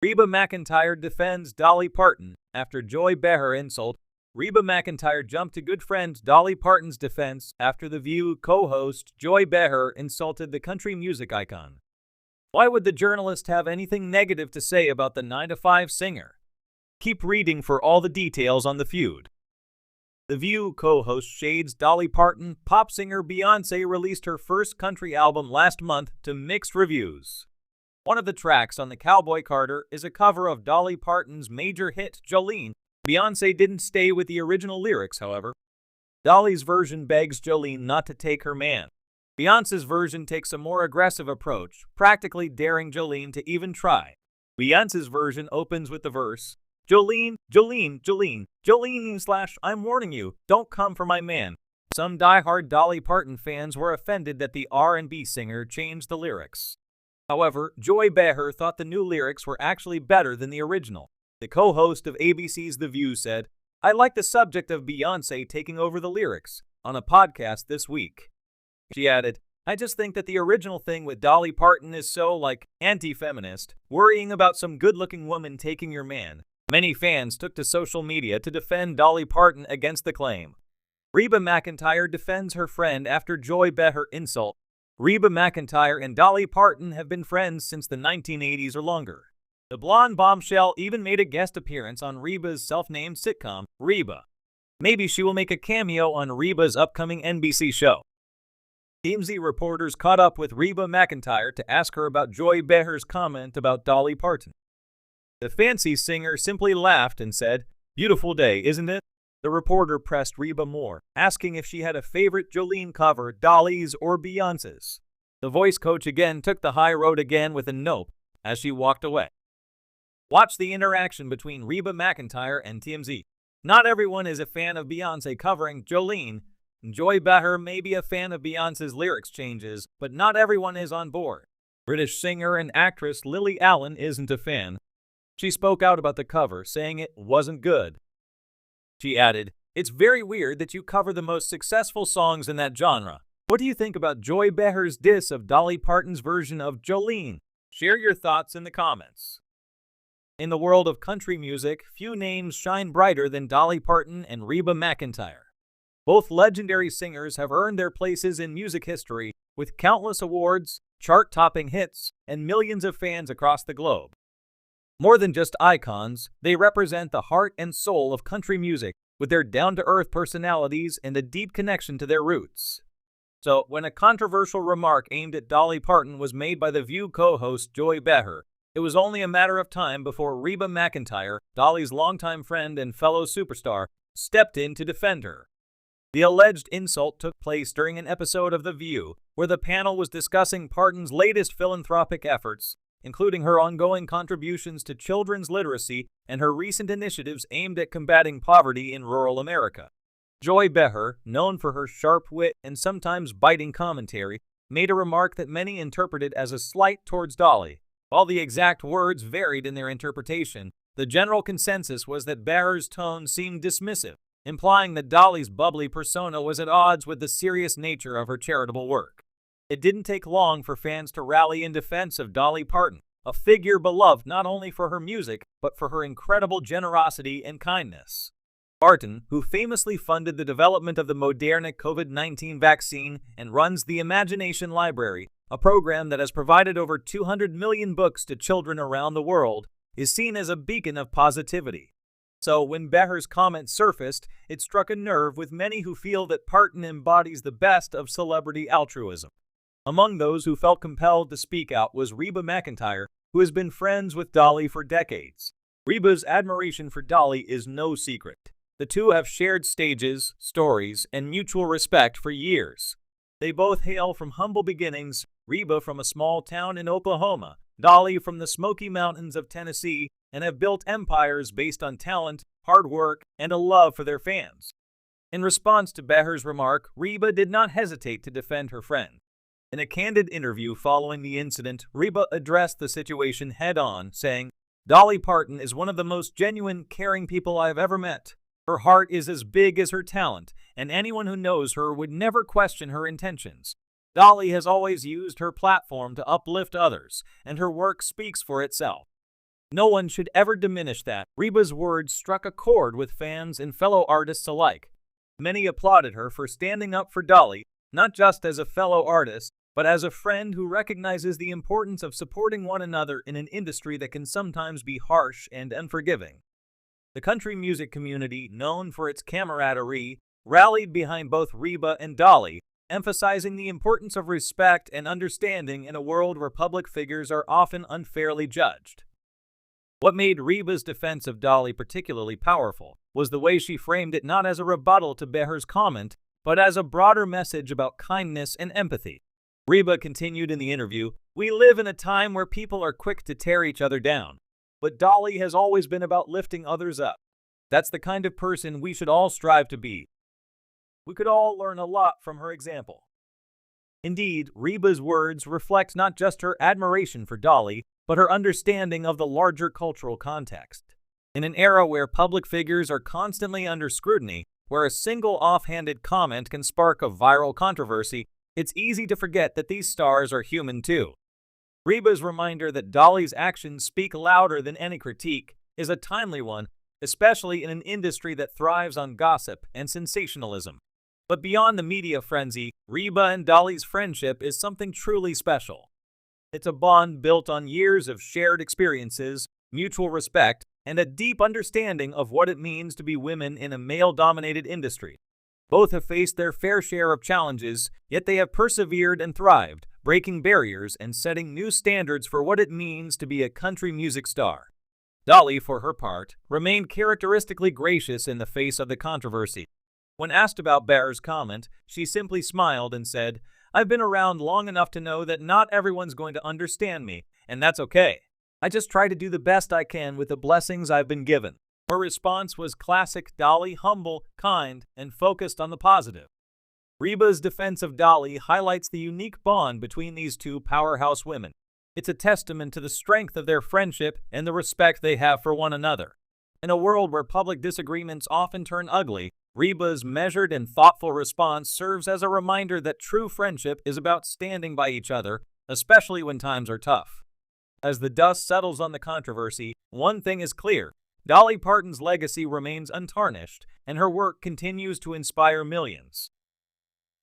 Reba McEntire defends Dolly Parton after Joy Behar insult. Reba McEntire jumped to good friend Dolly Parton's defense after The View co-host Joy Behar insulted the country music icon. Why would the journalist have anything negative to say about the 9 to 5 singer? Keep reading for all the details on the feud. The View co-host shades Dolly Parton. Pop singer Beyoncé released her first country album last month to mixed reviews. One of the tracks on the Cowboy Carter is a cover of Dolly Parton's major hit, Jolene. Beyoncé didn't stay with the original lyrics, however. Dolly's version begs Jolene not to take her man. Beyoncé's version takes a more aggressive approach, practically daring Jolene to even try. Beyoncé's version opens with the verse, Jolene, Jolene, Jolene, Jolene / I'm warning you, don't come for my man. Some die-hard Dolly Parton fans were offended that the R&B singer changed the lyrics. However, Joy Behar thought the new lyrics were actually better than the original. The co-host of ABC's The View said, I like the subject of Beyoncé taking over the lyrics on a podcast this week. She added, I just think that the original thing with Dolly Parton is so, anti-feminist, worrying about some good-looking woman taking your man. Many fans took to social media to defend Dolly Parton against the claim. Reba McEntire defends her friend after Joy Behar insult. Reba McEntire and Dolly Parton have been friends since the 1980s or longer. The blonde bombshell even made a guest appearance on Reba's self-named sitcom, Reba. Maybe she will make a cameo on Reba's upcoming NBC show. TMZ reporters caught up with Reba McEntire to ask her about Joy Behar's comment about Dolly Parton. The fancy singer simply laughed and said, Beautiful day, isn't it? The reporter pressed Reba more, asking if she had a favorite Jolene cover, Dolly's or Beyoncé's. The voice coach again took the high road again with a nope as she walked away. Watch the interaction between Reba McEntire and TMZ. Not everyone is a fan of Beyoncé covering Jolene. Joy Behar may be a fan of Beyoncé's lyrics changes, but not everyone is on board. British singer and actress Lily Allen isn't a fan. She spoke out about the cover, saying it wasn't good. She added, It's very weird that you cover the most successful songs in that genre. What do you think about Joy Behar's diss of Dolly Parton's version of Jolene? Share your thoughts in the comments. In the world of country music, few names shine brighter than Dolly Parton and Reba McEntire. Both legendary singers have earned their places in music history with countless awards, chart-topping hits, and millions of fans across the globe. More than just icons, they represent the heart and soul of country music with their down-to-earth personalities and a deep connection to their roots. So, when a controversial remark aimed at Dolly Parton was made by The View co-host Joy Behar, it was only a matter of time before Reba McEntire, Dolly's longtime friend and fellow superstar, stepped in to defend her. The alleged insult took place during an episode of The View, where the panel was discussing Parton's latest philanthropic efforts, including her ongoing contributions to children's literacy and her recent initiatives aimed at combating poverty in rural America. Joy Behar, known for her sharp wit and sometimes biting commentary, made a remark that many interpreted as a slight towards Dolly. While the exact words varied in their interpretation, the general consensus was that Behar's tone seemed dismissive, implying that Dolly's bubbly persona was at odds with the serious nature of her charitable work. It didn't take long for fans to rally in defense of Dolly Parton, a figure beloved not only for her music, but for her incredible generosity and kindness. Parton, who famously funded the development of the Moderna COVID-19 vaccine and runs the Imagination Library, a program that has provided over 200 million books to children around the world, is seen as a beacon of positivity. So, when Behar's comment surfaced, it struck a nerve with many who feel that Parton embodies the best of celebrity altruism. Among those who felt compelled to speak out was Reba McEntire, who has been friends with Dolly for decades. Reba's admiration for Dolly is no secret. The two have shared stages, stories, and mutual respect for years. They both hail from humble beginnings, Reba from a small town in Oklahoma, Dolly from the Smoky Mountains of Tennessee, and have built empires based on talent, hard work, and a love for their fans. In response to Behar's remark, Reba did not hesitate to defend her friend. In a candid interview following the incident, Reba addressed the situation head-on, saying, Dolly Parton is one of the most genuine, caring people I've ever met. Her heart is as big as her talent, and anyone who knows her would never question her intentions. Dolly has always used her platform to uplift others, and her work speaks for itself. No one should ever diminish that. Reba's words struck a chord with fans and fellow artists alike. Many applauded her for standing up for Dolly, not just as a fellow artist, but as a friend who recognizes the importance of supporting one another in an industry that can sometimes be harsh and unforgiving. The country music community, known for its camaraderie, rallied behind both Reba and Dolly, emphasizing the importance of respect and understanding in a world where public figures are often unfairly judged. What made Reba's defense of Dolly particularly powerful was the way she framed it not as a rebuttal to Behar's comment, but as a broader message about kindness and empathy. Reba continued in the interview, "We live in a time where people are quick to tear each other down, but Dolly has always been about lifting others up. That's the kind of person we should all strive to be. We could all learn a lot from her example." Indeed, Reba's words reflect not just her admiration for Dolly, but her understanding of the larger cultural context. In an era where public figures are constantly under scrutiny, where a single offhanded comment can spark a viral controversy, it's easy to forget that these stars are human too. Reba's reminder that Dolly's actions speak louder than any critique is a timely one, especially in an industry that thrives on gossip and sensationalism. But beyond the media frenzy, Reba and Dolly's friendship is something truly special. It's a bond built on years of shared experiences, mutual respect, and a deep understanding of what it means to be women in a male-dominated industry. Both have faced their fair share of challenges, yet they have persevered and thrived, breaking barriers and setting new standards for what it means to be a country music star. Dolly, for her part, remained characteristically gracious in the face of the controversy. When asked about Behar's comment, she simply smiled and said, "I've been around long enough to know that not everyone's going to understand me, and that's okay. I just try to do the best I can with the blessings I've been given." Her response was classic Dolly, humble, kind, and focused on the positive. Reba's defense of Dolly highlights the unique bond between these two powerhouse women. It's a testament to the strength of their friendship and the respect they have for one another. In a world where public disagreements often turn ugly, Reba's measured and thoughtful response serves as a reminder that true friendship is about standing by each other, especially when times are tough. As the dust settles on the controversy, one thing is clear: Dolly Parton's legacy remains untarnished, and her work continues to inspire millions.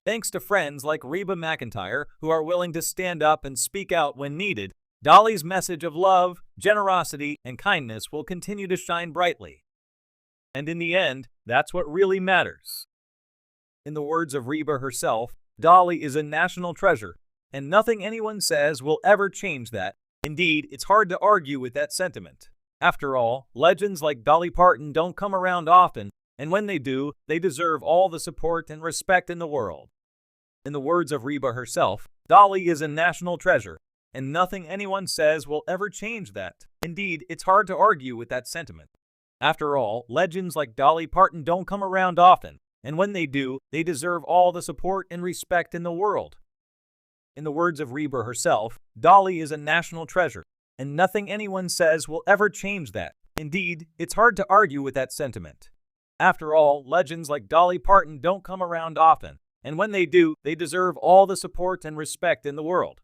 Thanks to friends like Reba McEntire, who are willing to stand up and speak out when needed, Dolly's message of love, generosity, and kindness will continue to shine brightly. And in the end, that's what really matters. In the words of Reba herself, Dolly is a national treasure, and nothing anyone says will ever change that. Indeed, it's hard to argue with that sentiment. After all, legends like Dolly Parton don't come around often, and when they do, they deserve all the support and respect in the world. In the words of Reba herself, Dolly is a national treasure, and nothing anyone says will ever change that. Indeed, it's hard to argue with that sentiment. After all, legends like Dolly Parton don't come around often, and when they do, they deserve all the support and respect in the world. In the words of Reba herself, Dolly is a national treasure, and nothing anyone says will ever change that. Indeed, it's hard to argue with that sentiment. After all, legends like Dolly Parton don't come around often, and when they do, they deserve all the support and respect in the world.